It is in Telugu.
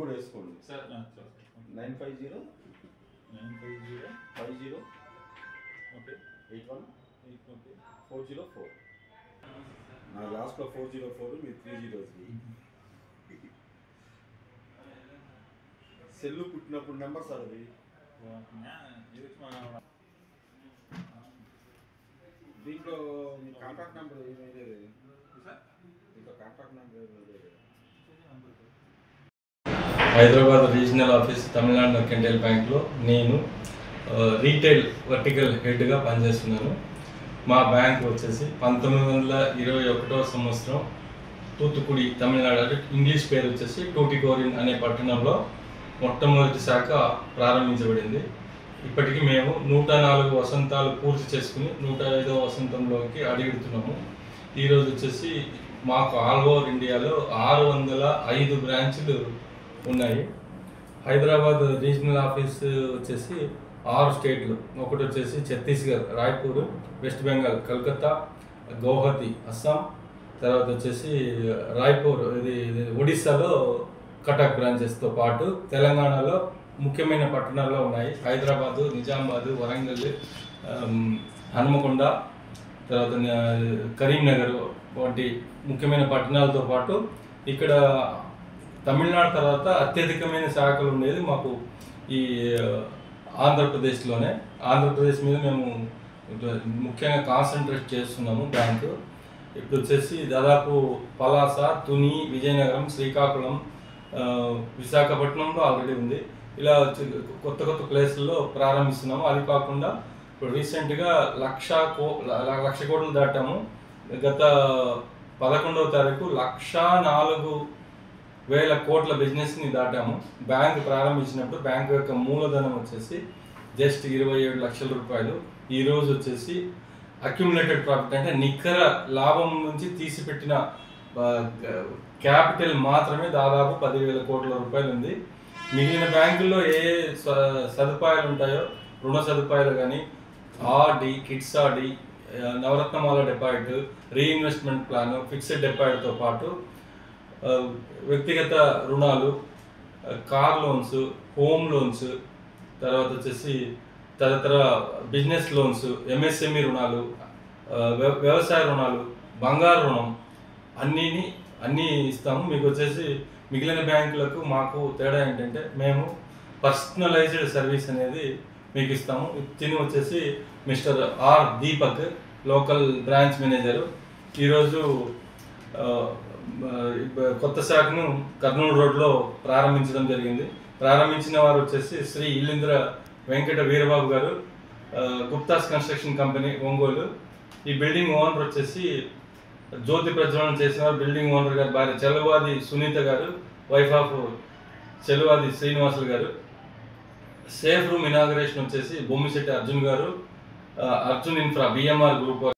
కోడ్ వేసుకోండి సార్ 950 ఓకే 81 ఓకే 404 నా లాస్ట్లో 404 మీరు 303 సెల్లు పుట్టినప్పుడు నెంబర్ సార్ అది దీంట్లో మీ కాంటాక్ట్ నెంబర్ ఏమీ లేదు దీంట్లో కాంటాక్ట్ నెంబర్ ఏమీ లేదు. Hyderabad regional office Tamil Nadu mercantile బ్యాంక్లో నేను రీటైల్ వర్టికల్ హెడ్గా పనిచేస్తున్నాను. మా బ్యాంక్ వచ్చేసి 1921 సంవత్సరం తూత్తుకుడి తమిళనాడు, అంటే ఇంగ్లీష్ పేరు వచ్చేసి టూటికోరిన్ అనే పట్టణంలో మొట్టమొదటి శాఖ ప్రారంభించబడింది. ఇప్పటికీ మేము 104 వసంతాలు పూర్తి చేసుకుని 105వ వసంతంలోకి అడుగుతున్నాము. ఈరోజు వచ్చేసి మాకు ఆల్ ఓవర్ ఇండియాలో 605 బ్రాంచ్లు ఉన్నాయి. హైదరాబాద్ రీజనల్ ఆఫీస్ వచ్చేసి 6 స్టేట్లు, ఒకటి వచ్చేసి ఛత్తీస్గఢ్ రాయ్పూర్, వెస్ట్ బెంగాల్ కలకత్తా, గౌహతి అస్సాం, తర్వాత వచ్చేసి రాయ్పూర్ ఇది ఒడిస్సాలో కటక్ బ్రాంచెస్తో పాటు తెలంగాణలో ముఖ్యమైన పట్టణాల్లో ఉన్నాయి. హైదరాబాదు, నిజామాబాదు, వరంగల్, హనుమకొండ, తర్వాత కరీంనగర్ వంటి ముఖ్యమైన పట్టణాలతో పాటు ఇక్కడ తమిళనాడు తర్వాత అత్యధికమైన శాఖలు ఉండేది మాకు ఈ ఆంధ్రప్రదేశ్లోనే. ఆంధ్రప్రదేశ్ మీద మేము ముఖ్యంగా కాన్సన్ట్రేట్ చేస్తున్నాము బ్యాంకు. ఇప్పుడు వచ్చేసి దాదాపు పలాస, తుని, విజయనగరం, శ్రీకాకుళం, విశాఖపట్నంలో ఆల్రెడీ ఉంది. ఇలా కొత్త కొత్త ప్లేసుల్లో ప్రారంభిస్తున్నాము. అది కాకుండా ఇప్పుడు రీసెంట్గా 1,00,00,000 కోట్లు దాటాము. గత 11వ తారీఖు 1,04,000 కోట్ల బిజినెస్ని దాటాము. బ్యాంక్ ప్రారంభించినప్పుడు బ్యాంకు యొక్క మూలధనం వచ్చేసి జస్ట్ 27 లక్షల రూపాయలు. ఈరోజు వచ్చేసి అక్యుములేటెడ్ ప్రాఫిట్ అంటే నికర లాభం నుంచి తీసిపెట్టిన క్యాపిటల్ మాత్రమే దాదాపు 10,000 కోట్ల రూపాయలు ఉంది. మిగిలిన బ్యాంకుల్లో ఏ సదుపాయాలు ఉంటాయో, రుణ సదుపాయాలు కానీ, RD, kids RD, Navaratnamala deposit, reinvestment plan, fixed డిపాజిట్తో పాటు వ్యక్తిగత రుణాలు, కార్ లోన్స్, హోమ్ లోన్స్, తర్వాత వచ్చేసి తదితర బిజినెస్ లోన్స్, ఎంఎస్ఎంఈ రుణాలు, వ్యవసాయ రుణాలు, బంగారు రుణం అన్నీ ఇస్తాము. మీకు వచ్చేసి మిగిలిన బ్యాంకులకు మాకు తేడా ఏంటంటే మేము పర్సనలైజ్డ్ సర్వీస్ అనేది మీకు ఇస్తాము. తిని వచ్చేసి mister R Deepak, local branch manager. ఈరోజు కొత్త శాఖను కర్నూలు రోడ్లో ప్రారంభించడం జరిగింది. ప్రారంభించిన వారు వచ్చేసి శ్రీ ఇల్లింద్ర వెంకట వీరబాబు గారు, గుప్తాస్ కన్స్ట్రక్షన్ కంపెనీ, ఒంగోలు. ఈ బిల్డింగ్ ఓనర్ వచ్చేసి జ్యోతి ప్రజ్వలన చేసిన బిల్డింగ్ ఓనర్ గారు భార్య చెలవాది సునీత గారు, వైఫ్ ఆఫ్ చెలవాది శ్రీనివాసులు గారు. సేఫ్ రూమ్ ఇనాగరేషన్ వచ్చేసి బొమ్మిశెట్టి అర్జున్ గారు, అర్జున్ ఇన్ఫ్రా బిఎంఆర్ గ్రూప్